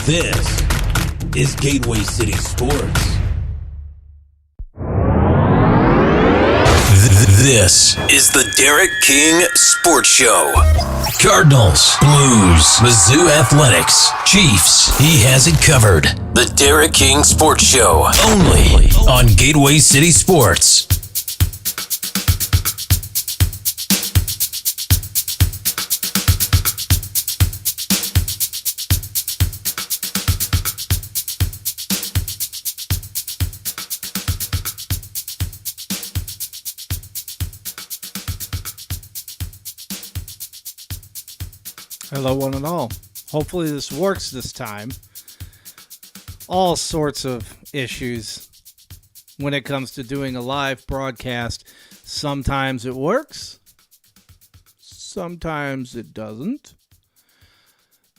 This is Gateway City Sports. This is the Derek King Sports Show. Cardinals, Blues, Mizzou Athletics, Chiefs. He has it covered. The Derek King Sports Show. Only on Gateway City Sports. Hello, one and all. Hopefully this works this time. All sorts of issues when it comes to doing a live broadcast. Sometimes it works. Sometimes it doesn't.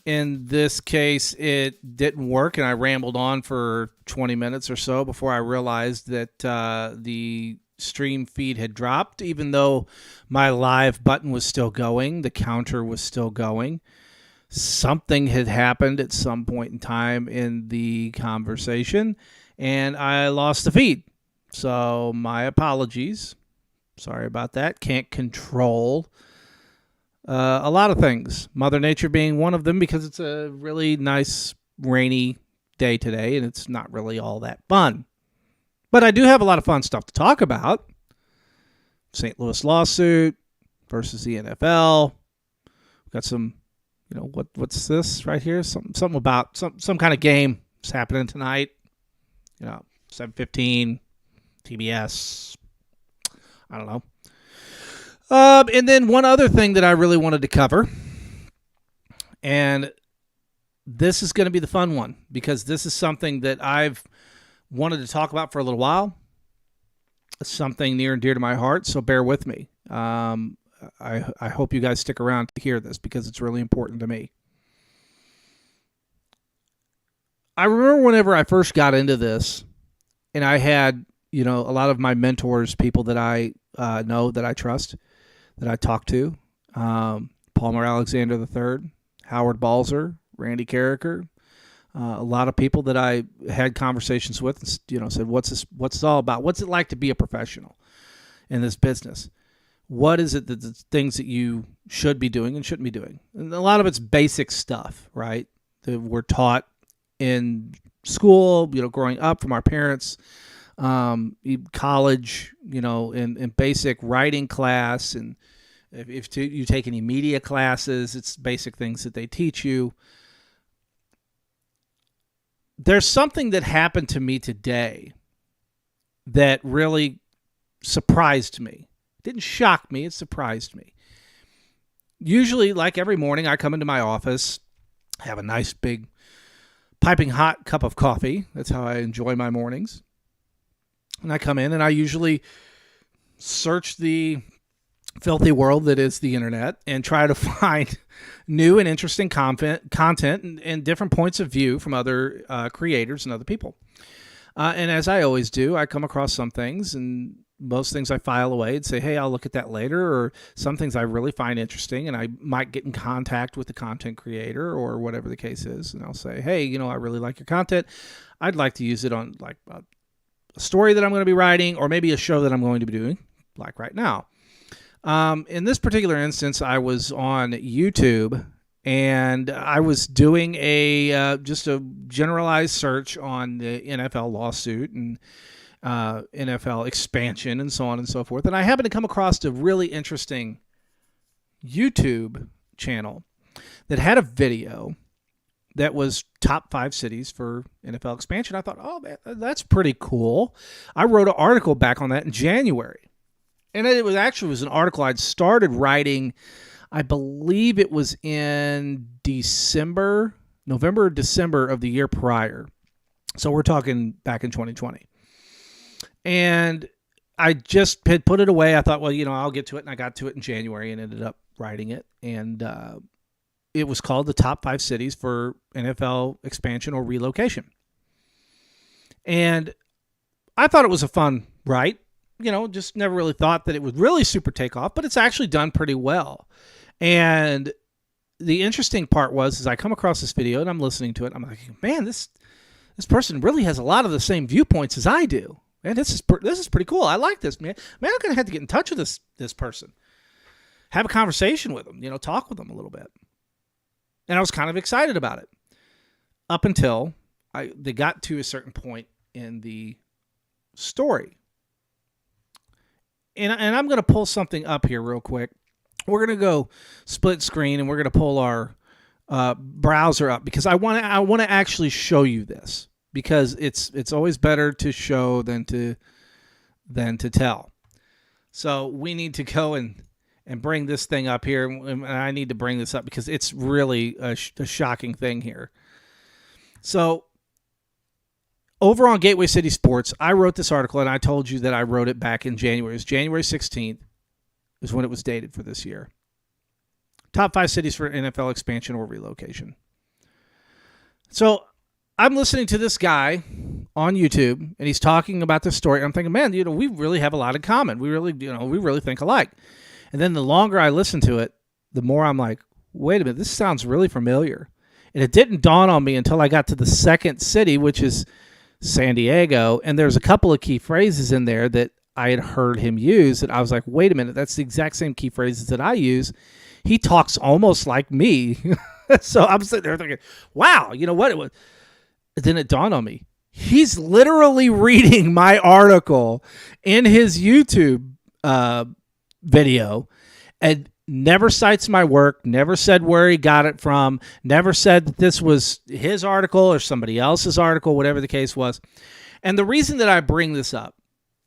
In this case, it didn't work, and I rambled on for 20 minutes or so before I realized that the stream feed had dropped, even though my live button was still going, the counter was still going. Something had happened at some point in time in the conversation, and I lost the feed. So my apologies. Sorry about that. Can't control a lot of things. Mother Nature being one of them, because it's a really nice rainy day today, and it's not really all that fun. But I do have a lot of fun stuff to talk about. St. Louis lawsuit versus the NFL. We've got some, what's this right here? Something about some kind of game that's happening tonight. 7:15, TBS. I don't know. And then one other thing that I really wanted to cover, and this is going to be the fun one, because this is something that I've wanted to talk about for a little while. It's something near and dear to my heart, so bear with me. I hope you guys stick around to hear this, because it's really important to me. I remember whenever I first got into this, and I had, a lot of my mentors, people that I know, that I trust, that I talk to, Palmer Alexander III, Howard Balzer, Randy Carricker, a lot of people that I had conversations with, said, what's this all about? What's it like to be a professional in this business? What is it that the things that you should be doing and shouldn't be doing? And a lot of it's basic stuff, right? That we're taught in school, growing up from our parents, college, in basic writing class. And if you take any media classes, it's basic things that they teach you. There's something that happened to me today that really surprised me. It didn't shock me, it surprised me. Usually, like every morning, I come into my office, have a nice big piping hot cup of coffee. That's how I enjoy my mornings. And I come in and I usually search the filthy world that is the internet and try to find new and interesting content and different points of view from other creators and other people. And as I always do, I come across some things, and most things I file away and say, hey, I'll look at that later, or some things I really find interesting, and I might get in contact with the content creator or whatever the case is, and I'll say, hey, I really like your content. I'd like to use it on like a story that I'm going to be writing, or maybe a show that I'm going to be doing, like right now. In this particular instance, I was on YouTube, and I was doing just a generalized search on the NFL lawsuit and NFL expansion and so on and so forth. And I happened to come across a really interesting YouTube channel that had a video that was top 5 cities for NFL expansion. I thought, oh, man, that's pretty cool. I wrote an article back on that in January. And it was an article I'd started writing, I believe it was in November or December of the year prior. So we're talking back in 2020. And I just had put it away. I thought, well, I'll get to it. And I got to it in January and ended up writing it. And it was called the top 5 cities for NFL expansion or relocation. And I thought it was a fun write. Just never really thought that it would really super take off, but it's actually done pretty well. And the interesting part is I come across this video and I'm listening to it. I'm like, man, this person really has a lot of the same viewpoints as I do. Man, this is pretty cool. I like this, man. Man, I'm gonna have to get in touch with this person, have a conversation with them, talk with them a little bit. And I was kind of excited about it up until they got to a certain point in the story. And I'm going to pull something up here real quick. We're going to go split screen and we're going to pull our browser up because I want to actually show you this, because it's always better to show than to tell. So we need to go and bring this thing up here, and I need to bring this up because it's really a shocking thing here. So over on Gateway City Sports, I wrote this article, and I told you that I wrote it back in January. It was January 16th is when it was dated for this year. Top 5 cities for NFL expansion or relocation. So I'm listening to this guy on YouTube, and he's talking about this story. I'm thinking, man, we really have a lot in common. We really think alike. And then the longer I listen to it, the more I'm like, wait a minute, this sounds really familiar. And it didn't dawn on me until I got to the second city, which is San Diego. And there's a couple of key phrases in there that I had heard him use that I was like, wait a minute, that's the exact same key phrases that I use. He talks almost like me. So I'm sitting there thinking, wow, you know what? Then it dawned on me. He's literally reading my article in his YouTube video and never cites my work, never said where he got it from, never said that this was his article or somebody else's article, whatever the case was. And the reason that I bring this up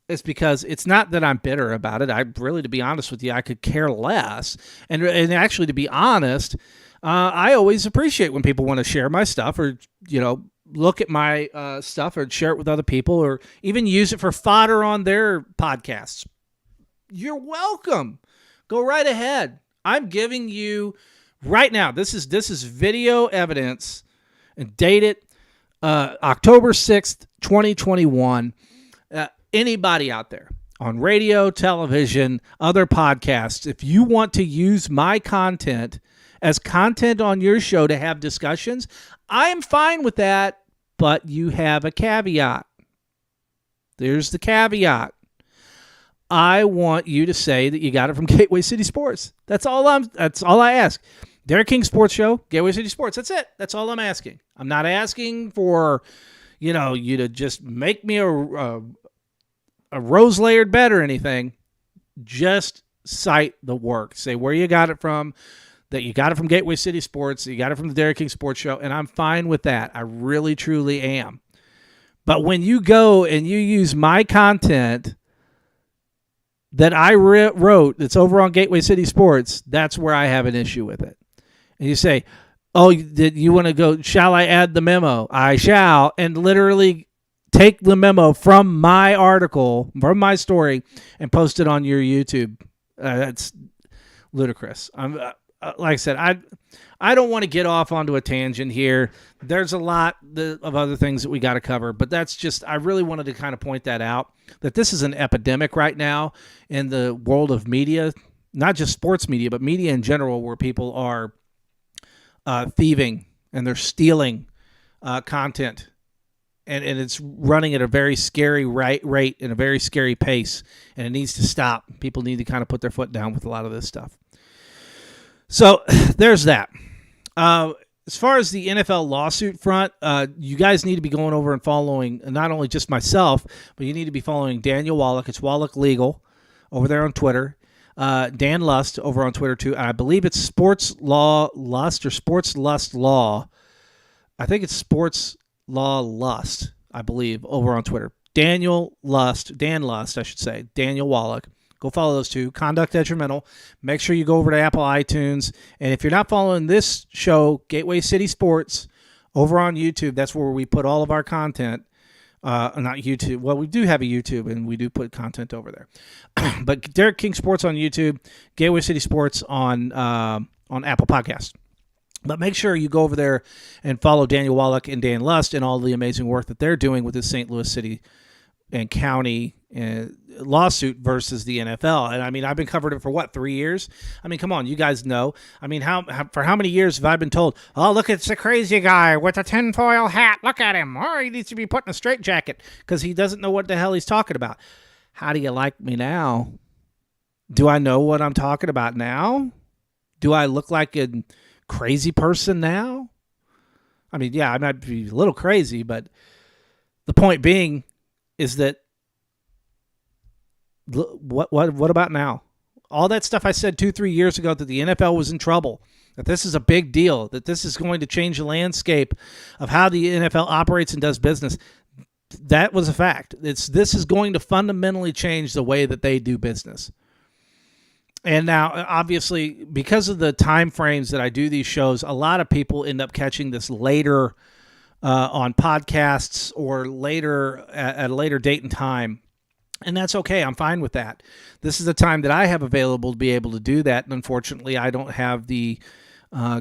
is because it's not that I'm bitter about it. To be honest with you, I could care less. And actually, to be honest, I always appreciate when people want to share my stuff or, look at my stuff or share it with other people or even use it for fodder on their podcasts. You're welcome. Go right ahead. I'm giving you right now. This is video evidence and dated October 6th, 2021. Anybody out there on radio, television, other podcasts, if you want to use my content as content on your show to have discussions, I am fine with that, but you have a caveat. There's the caveat. I want you to say that you got it from Gateway City Sports. That's all I ask. Derek King Sports Show, Gateway City Sports. That's it. That's all I'm asking. I'm not asking for, you to just make me a rose-layered bed or anything. Just cite the work. Say where you got it from, that you got it from Gateway City Sports, that you got it from the Derek King Sports Show, and I'm fine with that. I really, truly am. But when you go and you use my content that I wrote that's over on Gateway City Sports, that's where I have an issue with it. And you say, oh, did you want to go, shall I add the memo? I shall, and literally take the memo from my article, from my story, and post it on your YouTube. That's ludicrous. Like I said, I don't want to get off onto a tangent here. There's a lot of other things that we got to cover, but that's just, I really wanted to kind of point that out, that this is an epidemic right now in the world of media, not just sports media, but media in general, where people are thieving and they're stealing content. And it's running at a very scary rate and a very scary pace, and it needs to stop. People need to kind of put their foot down with a lot of this stuff. So there's that. As far as the NFL lawsuit front, you guys need to be going over and following not only just myself, but you need to be following Daniel Wallach. It's Wallach Legal over there on Twitter. Dan Lust over on Twitter too. And I believe it's Sports Law Lust or Sports Lust Law. I think it's Sports Law Lust, I believe, over on Twitter. Dan Lust, I should say. Daniel Wallach. Go follow those two. Conduct Detrimental. Make sure you go over to Apple iTunes. And if you're not following this show, Gateway City Sports, over on YouTube, that's where we put all of our content. Not YouTube. Well, we do have a YouTube, and we do put content over there. But Derek King Sports on YouTube, Gateway City Sports on Apple Podcasts. But make sure you go over there and follow Daniel Wallach and Dan Lust and all the amazing work that they're doing with the St. Louis City and County lawsuit versus the NFL. And I mean, I've been covering it for 3 years? I mean, come on, you guys know. I mean, for how many years have I been told, oh, look, it's a crazy guy with a tinfoil hat. Look at him. Oh, he needs to be put in a straitjacket because he doesn't know what the hell he's talking about. How do you like me now? Do I know what I'm talking about now? Do I look like a crazy person now? I mean, yeah, I might be a little crazy, but the point being is that what about now? All that stuff I said 2-3 years ago that the NFL was in trouble, that this is a big deal, that this is going to change the landscape of how the NFL operates and does business. That was a fact. This is going to fundamentally change the way that they do business. And now, obviously, because of the time frames that I do these shows, a lot of people end up catching this later on podcasts or later at a later date and time. And that's okay. I'm fine with that. This is the time that I have available to be able to do that. And unfortunately, I don't have the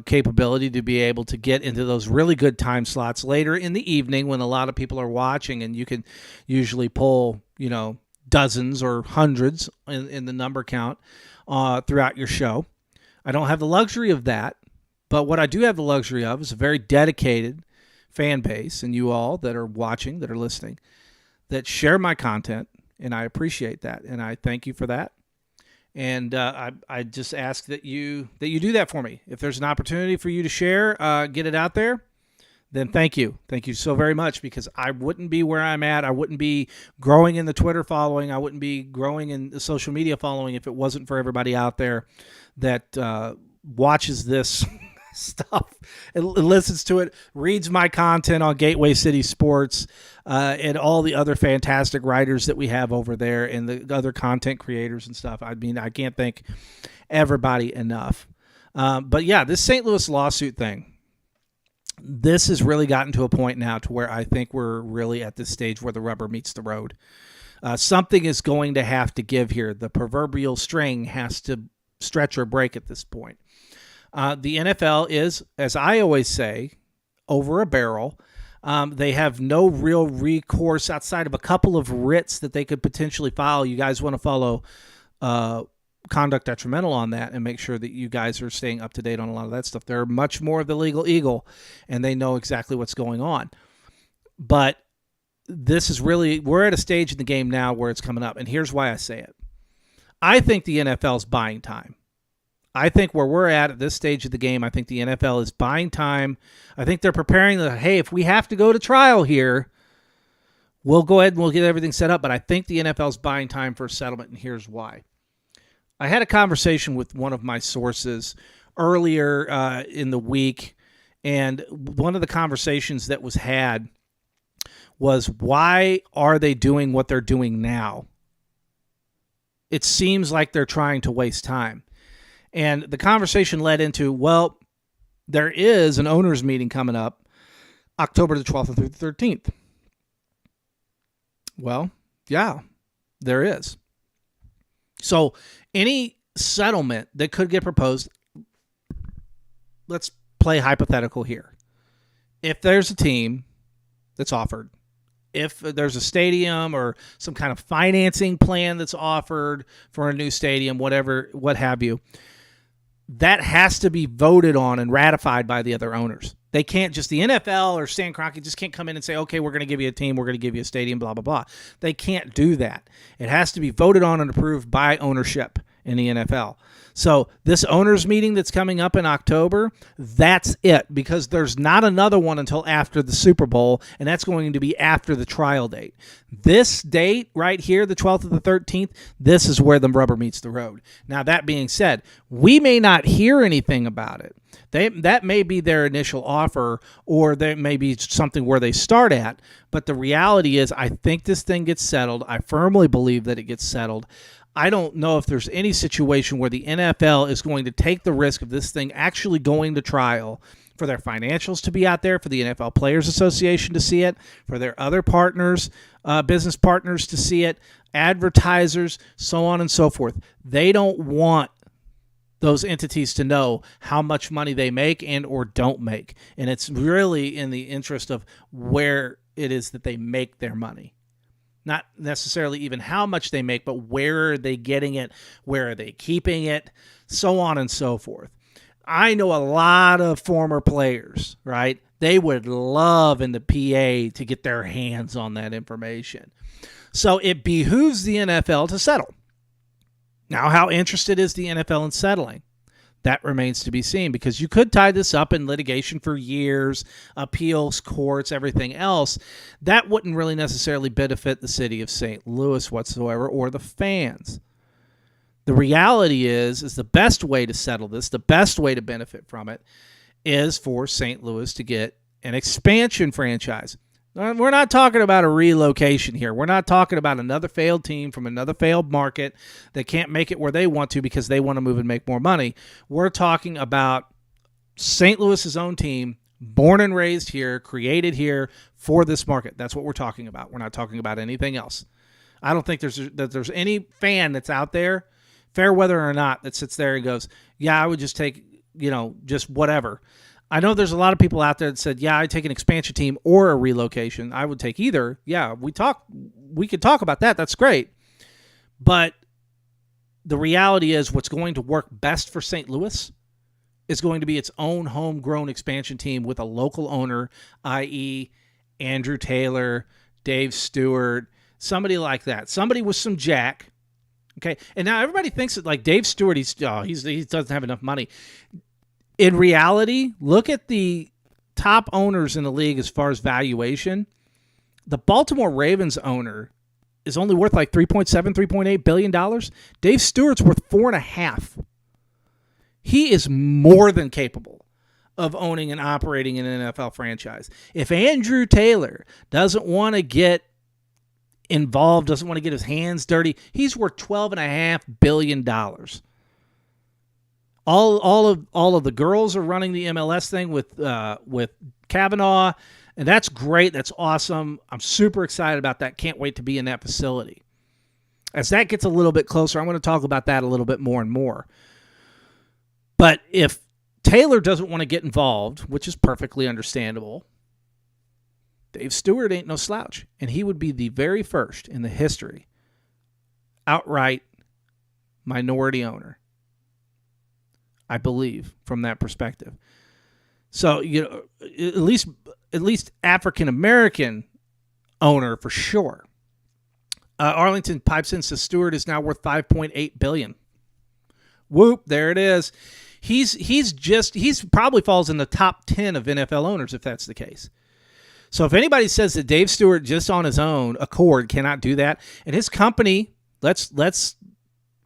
capability to be able to get into those really good time slots later in the evening when a lot of people are watching, and you can usually pull, dozens or hundreds in the number count throughout your show. I don't have the luxury of that, but what I do have the luxury of is a very dedicated fan base, and you all that are watching, that are listening, that share my content, and I appreciate that, and I thank you for that. And I just ask that you do that for me. If there's an opportunity for you to share, get it out there, then thank you. Thank you so very much, because I wouldn't be where I'm at. I wouldn't be growing in the Twitter following. I wouldn't be growing in the social media following if it wasn't for everybody out there that watches this stuff and listens to it, reads my content on Gateway City Sports, and all the other fantastic writers that we have over there and the other content creators and stuff. I mean, I can't thank everybody enough. But yeah, this St. Louis lawsuit thing, this has really gotten to a point now to where I think we're really at this stage where the rubber meets the road. Something is going to have to give here. The proverbial string has to stretch or break at this point. The NFL is, as I always say, over a barrel. They have no real recourse outside of a couple of writs that they could potentially file. You guys want to follow Conduct Detrimental on that and make sure that you guys are staying up to date on a lot of that stuff. They're much more of the legal eagle, and they know exactly what's going on. But this is really, we're at a stage in the game now where it's coming up, and here's why I say it. I think the NFL's buying time. I think where we're at this stage of the game, I think the NFL is buying time. I think they're preparing hey, if we have to go to trial here, we'll go ahead and we'll get everything set up. But I think the NFL's buying time for a settlement, and here's why. I had a conversation with one of my sources earlier in the week, and one of the conversations that was had was, why are they doing what they're doing now? It seems like they're trying to waste time. And the conversation led into, well, there is an owners meeting coming up October the 12th through the 13th. Well, yeah, there is. So any settlement that could get proposed, let's play hypothetical here. If there's a team that's offered, if there's a stadium or some kind of financing plan that's offered for a new stadium, whatever, what have you, that has to be voted on and ratified by the other owners. They can't just, the NFL or Stan Kroenke just can't come in and say, okay, we're going to give you a team, we're going to give you a stadium, blah, blah, blah. They can't do that. It has to be voted on and approved by ownership in the NFL. So this owners meeting that's coming up in October, that's it, because there's not another one until after the Super Bowl, and that's going to be after the trial date. This date right here, the 12th or the 13th, this is where the rubber meets the road. Now, that being said, we may not hear anything about it. That may be their initial offer, or there may be something where they start at, but the reality is I think this thing gets settled. I firmly believe that it gets settled. I don't know if there's any situation where the NFL is going to take the risk of this thing actually going to trial, for their financials to be out there, for the NFL Players Association to see it, for their other partners, business partners to see it, advertisers, so on and so forth. They don't want those entities to know how much money they make and or don't make. And it's really in the interest of where it is that they make their money. Not necessarily even how much they make, but where are they getting it? Where are they keeping it? So on and so forth. I know a lot of former players, right? They would love in the PA to get their hands on that information. So it behooves the NFL to settle. Now, how interested is the NFL in settling? That remains to be seen, because you could tie this up in litigation for years, appeals, courts, everything else. That wouldn't really necessarily benefit the city of St. Louis whatsoever, or the fans. The reality is the best way to settle this, the best way to benefit from it, is for St. Louis to get an expansion franchise. We're not talking about a relocation here. We're not talking about another failed team from another failed market that can't make it where they want to because they want to move and make more money. We're talking about St. Louis's own team, born and raised here, created here for this market. That's what we're talking about. We're not talking about anything else. I don't think there's any fan that's out there, fair weather or not, that sits there and goes, yeah, I would just take, just whatever. I know there's a lot of people out there that said, yeah, I'd take an expansion team or a relocation. I would take either. Yeah, we could talk about that. That's great. But the reality is what's going to work best for St. Louis is going to be its own homegrown expansion team with a local owner, i.e. Andrew Taylor, Dave Stewart, somebody like that. Somebody with some jack. Okay. And now everybody thinks that like Dave Stewart, he doesn't have enough money. In reality, look at the top owners in the league as far as valuation. The Baltimore Ravens owner is only worth like $3.7, $3.8 billion. Dave Stewart's worth $4.5. He is more than capable of owning and operating an NFL franchise. If Andrew Taylor doesn't want to get involved, doesn't want to get his hands dirty, he's worth $12.5 billion. All of the girls are running the MLS thing with Kavanaugh, and that's great. That's awesome. I'm super excited about that. Can't wait to be in that facility. As that gets a little bit closer, I'm going to talk about that a little bit more and more. But if Taylor doesn't want to get involved, which is perfectly understandable, Dave Stewart ain't no slouch, and he would be the very first in the history outright minority owner, I believe, from that perspective. So, at least African American owner for sure. Arlington pipes in, says Stewart is now worth $5.8 billion. Whoop, there it is. He's probably falls in the top 10 of NFL owners if that's the case. So if anybody says that Dave Stewart just on his own accord cannot do that, and his company, let's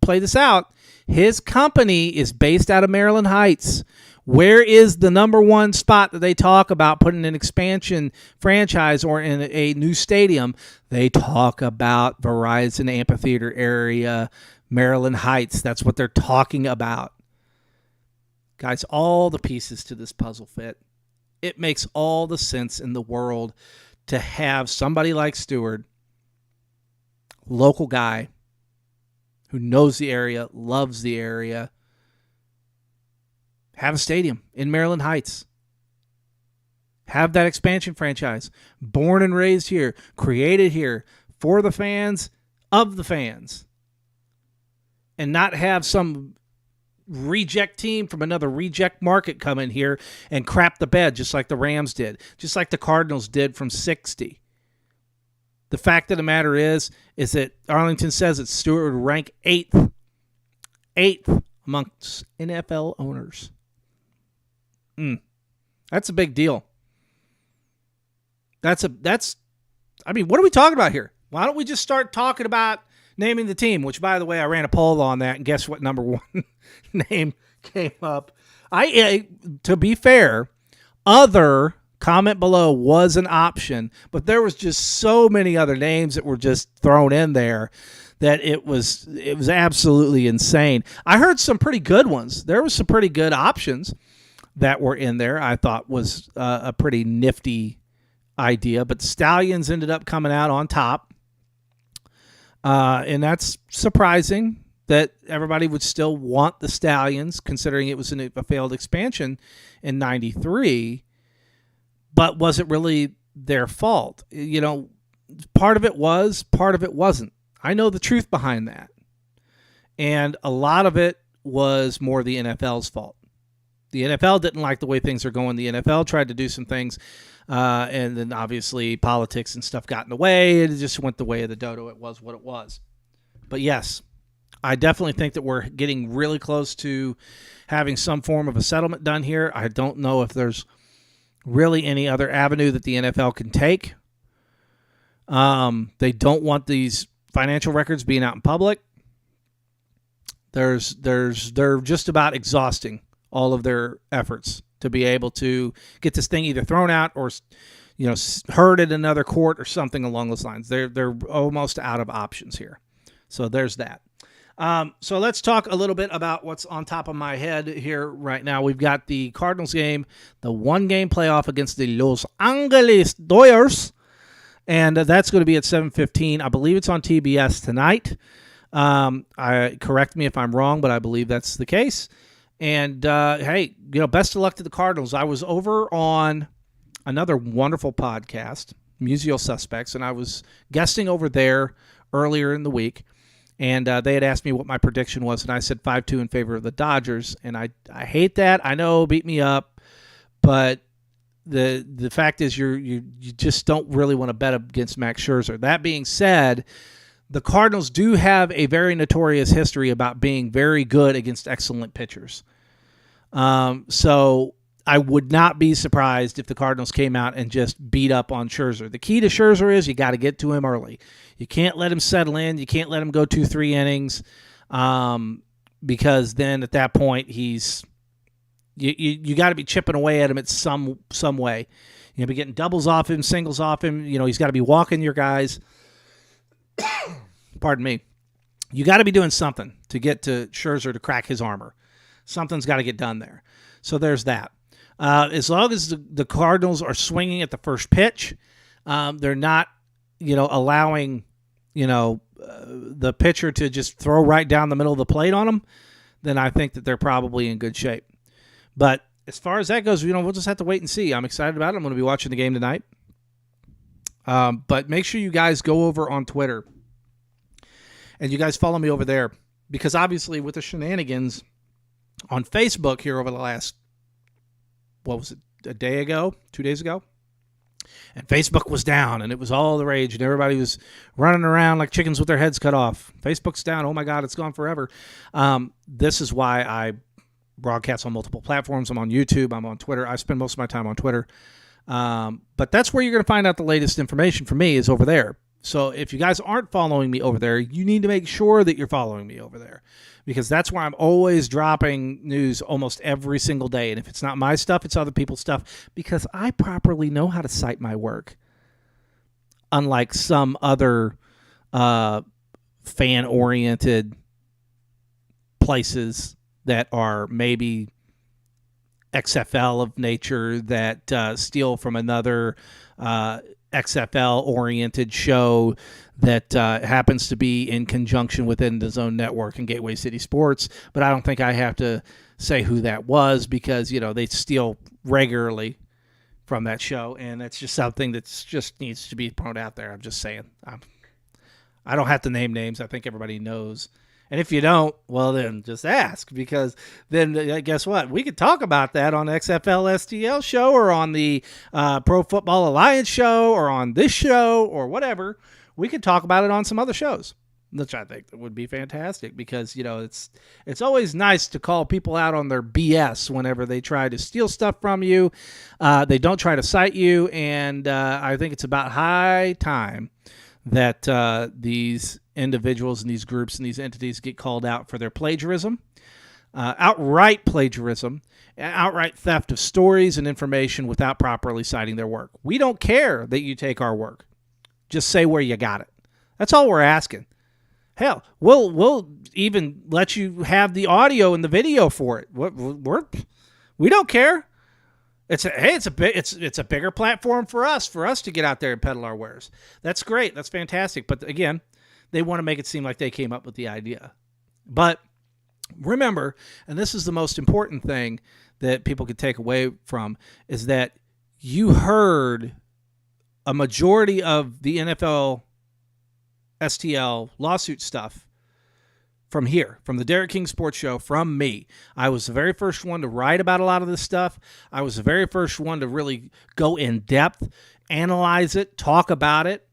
play this out. His company is based out of Maryland Heights. Where is the number one spot that they talk about putting an expansion franchise or in a new stadium? They talk about Verizon Amphitheater area, Maryland Heights. That's what they're talking about. Guys, all the pieces to this puzzle fit. It makes all the sense in the world to have somebody like Stewart, local guy, who knows the area, loves the area, have a stadium in Maryland Heights. Have that expansion franchise. Born and raised here, created here, for the fans, of the fans. And not have some reject team from another reject market come in here and crap the bed just like the Rams did, just like the Cardinals did from 60. The fact of the matter is that Arlington says that Stewart would rank eighth amongst NFL owners. That's a big deal. What are we talking about here? Why don't we just start talking about naming the team, which, by the way, I ran a poll on that, and guess what number one name came up? To be fair, other comment below was an option, but there was just so many other names that were just thrown in there that it was absolutely insane. I heard some pretty good ones. There was some pretty good options that were in there. I thought was a pretty nifty idea, but the Stallions ended up coming out on top. And that's surprising that everybody would still want the Stallions, considering it was a failed expansion in 93. But was it really their fault? part of it was, part of it wasn't. I know the truth behind that. And a lot of it was more the NFL's fault. The NFL didn't like the way things are going. The NFL tried to do some things, and then obviously politics and stuff got in the way. It just went the way of the dodo. It was what it was. But yes, I definitely think that we're getting really close to having some form of a settlement done here. I don't know if there's really any other avenue that the NFL can take. They don't want these financial records being out in public. They're just about exhausting all of their efforts to be able to get this thing either thrown out or, heard at another court or something along those lines. They're almost out of options here. So there's that. So let's talk a little bit about what's on top of my head here right now. We've got the Cardinals game, the one-game playoff against the Los Angeles Dodgers, and that's going to be at 7:15. I believe it's on TBS tonight. Correct me if I'm wrong, but I believe that's the case. And, hey, best of luck to the Cardinals. I was over on another wonderful podcast, Musial Suspects, and I was guesting over there earlier in the week. And they had asked me what my prediction was, and I said 5-2 in favor of the Dodgers. And I hate that. I know, beat me up. But the fact is you just don't really want to bet against Max Scherzer. That being said, the Cardinals do have a very notorious history about being very good against excellent pitchers. So I would not be surprised if the Cardinals came out and just beat up on Scherzer. The key to Scherzer is you got to get to him early. You can't let him settle in. You can't let him go 2-3 innings, because then at that point you got to be chipping away at him at some way. You be getting doubles off him, singles off him. He's got to be walking your guys. Pardon me. You got to be doing something to get to Scherzer to crack his armor. Something's got to get done there. So there's that. As long as the Cardinals are swinging at the first pitch, they're not, allowing, the pitcher to just throw right down the middle of the plate on them, then I think that they're probably in good shape. But as far as that goes, we'll just have to wait and see. I'm excited about it. I'm going to be watching the game tonight. But make sure you guys go over on Twitter and you guys follow me over there, because obviously with the shenanigans on Facebook here over the last, a day ago, 2 days ago, and Facebook was down and it was all the rage and everybody was running around like chickens with their heads cut off. Facebook's down. Oh my God, it's gone forever. This is why I broadcast on multiple platforms. I'm on YouTube. I'm on Twitter. I spend most of my time on Twitter. But that's where you're going to find out the latest information from me, is over there. So if you guys aren't following me over there, you need to make sure that you're following me over there, because that's where I'm always dropping news almost every single day. And if it's not my stuff, it's other people's stuff, because I properly know how to cite my work, unlike some other fan-oriented places that are maybe XFL of nature that steal from another XFL-oriented show that happens to be in conjunction within the Zone Network and Gateway City Sports. But I don't think I have to say who that was, because, they steal regularly from that show, and that's just something that's just needs to be thrown out there. I'm just saying. I don't have to name names. I think everybody knows. And if you don't, well, then just ask, because then guess what? We could talk about that on XFL STL show, or on the Pro Football Alliance show, or on this show, or whatever. We could talk about it on some other shows, which I think would be fantastic, because, it's always nice to call people out on their BS whenever they try to steal stuff from you. They don't try to cite you, and I think it's about high time that these individuals and these groups and these entities get called out for their plagiarism, outright plagiarism, outright theft of stories and information without properly citing their work. We don't care that you take our work. Just say where you got it. That's all we're asking. Hell, we'll even let you have the audio and the video for it. We don't care. It's a bigger platform for us to get out there and peddle our wares. That's great. That's fantastic. But again, they want to make it seem like they came up with the idea. But remember, and this is the most important thing that people could take away from, is that you heard a majority of the NFL STL lawsuit stuff from here, from the Derek King Sports Show, from me. I was the very first one to write about a lot of this stuff. I was the very first one to really go in depth, analyze it, talk about it.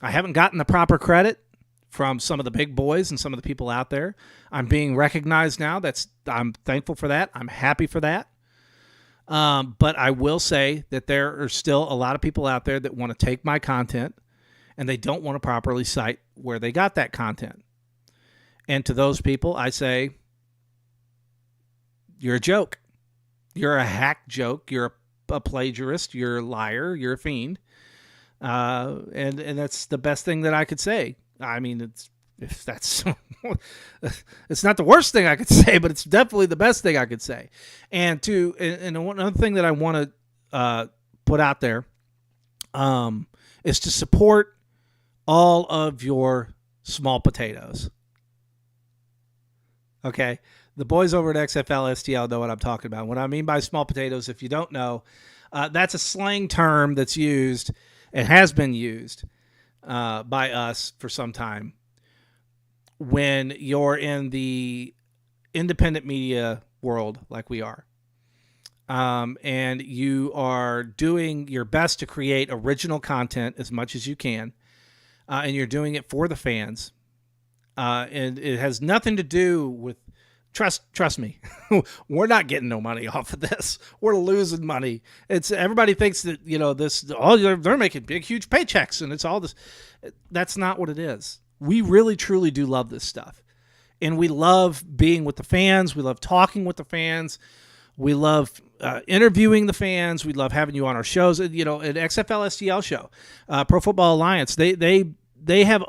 I haven't gotten the proper credit from some of the big boys and some of the people out there. I'm being recognized now. I'm thankful for that. I'm happy for that. But I will say that there are still a lot of people out there that want to take my content and they don't want to properly cite where they got that content. And to those people, I say, you're a joke. You're a hack joke. You're a plagiarist. You're a liar. You're a fiend. And that's the best thing that I could say. I mean, it's not the worst thing I could say, but it's definitely the best thing I could say. And another thing that I want to put out there is to support all of your small potatoes. Okay, the boys over at XFL STL know what I'm talking about. What I mean by small potatoes, if you don't know, that's a slang term that's used and has been used by us for some time when you're in the independent media world like we are. And you are doing your best to create original content as much as you can, and you're doing it for the fans. And it has nothing to do with trust me. We're not getting no money off of this. We're losing money. It's everybody thinks that they're making big huge paychecks and it's all this. That's not what it is. We really truly do love this stuff, and we love being with the fans. We love talking with the fans. We love interviewing the fans. We love having you on our shows. At XFL STL show, Pro Football Alliance, they have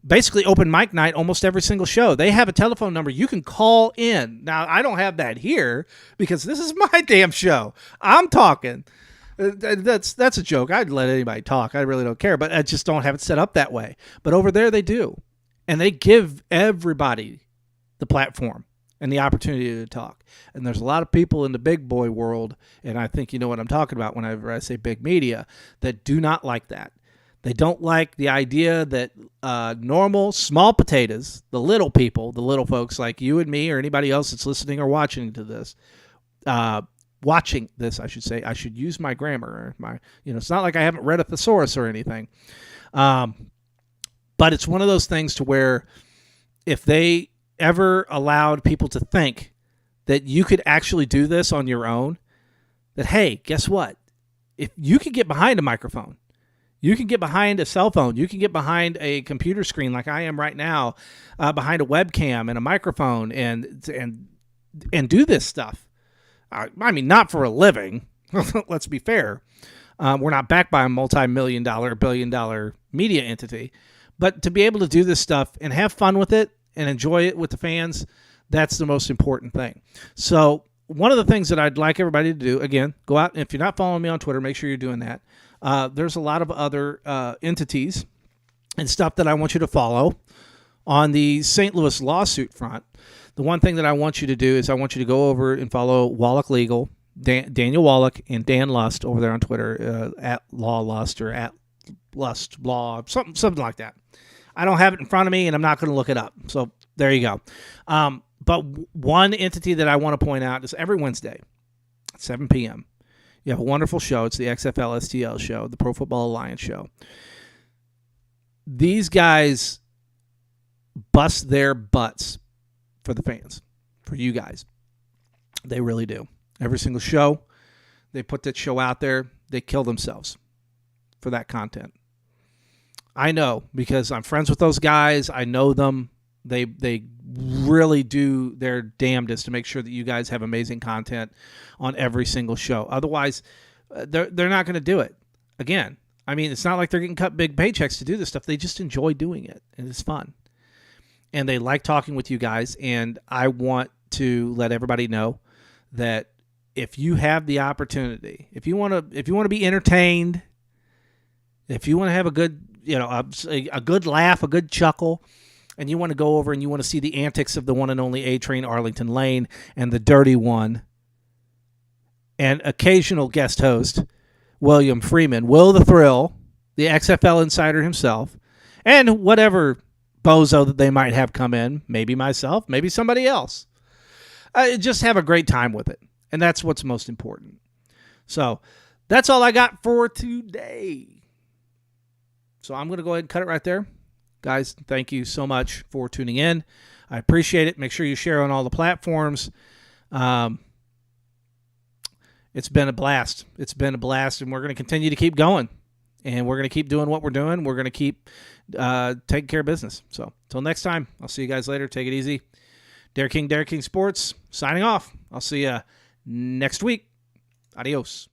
basically open mic night almost every single show. They have a telephone number you can call in. Now, I don't have that here because this is my damn show. I'm talking. That's a joke. I'd let anybody talk. I really don't care, but I just don't have it set up that way. But over there they do. And they give everybody the platform and the opportunity to talk. And there's a lot of people in the big boy world, and I think you know what I'm talking about whenever I say big media, that do not like that. They don't like the idea that normal, small potatoes, the little people, the little folks like you and me or anybody else that's listening or watching this, I should say. I should use my grammar. It's not like I haven't read a thesaurus or anything. But it's one of those things to where if they ever allowed people to think that you could actually do this on your own, that, hey, guess what? If you could get behind a microphone, you can get behind a cell phone. You can get behind a computer screen like I am right now, behind a webcam and a microphone, and do this stuff. I mean, not for a living. Let's be fair. We're not backed by a multi-million-dollar, billion-dollar media entity, but to be able to do this stuff and have fun with it and enjoy it with the fans, that's the most important thing. So one of the things that I'd like everybody to do, again, go out. If you're not following me on Twitter, make sure you're doing that. There's a lot of other entities and stuff that I want you to follow on the St. Louis lawsuit front. The one thing that I want you to do is I want you to go over and follow Wallach Legal, Daniel Wallach and Dan Lust over there on Twitter, at Law Lust or at Lust Law, something like that. I don't have it in front of me, and I'm not going to look it up. So there you go. But one entity that I want to point out is every Wednesday at 7 p.m., you have a wonderful show. It's the XFL STL show, the Pro Football Alliance show. These guys bust their butts for the fans, for you guys. They really do. Every single show, they put that show out there. They kill themselves for that content. I know because I'm friends with those guys. I know them. They really do their damnedest to make sure that you guys have amazing content on every single show. Otherwise, they're not going to do it. Again, I mean, it's not like they're getting cut big paychecks to do this stuff. They just enjoy doing it, and it's fun. And they like talking with you guys, and I want to let everybody know that if you have the opportunity, if you want to be entertained, if you want to have a good, a good laugh, a good chuckle, and you want to go over and you want to see the antics of the one and only A-Train Arlington Lane and the Dirty One and occasional guest host William Freeman, Will the Thrill, the XFL insider himself, and whatever bozo that they might have come in, maybe myself, maybe somebody else. Just have a great time with it. And that's what's most important. So that's all I got for today. So I'm going to go ahead and cut it right there. Guys, thank you so much for tuning in. I appreciate it. Make sure you share on all the platforms. It's been a blast. It's been a blast, and we're going to continue to keep going. And we're going to keep doing what we're doing. We're going to keep taking care of business. So until next time, I'll see you guys later. Take it easy. Derek King Sports, signing off. I'll see you next week. Adios.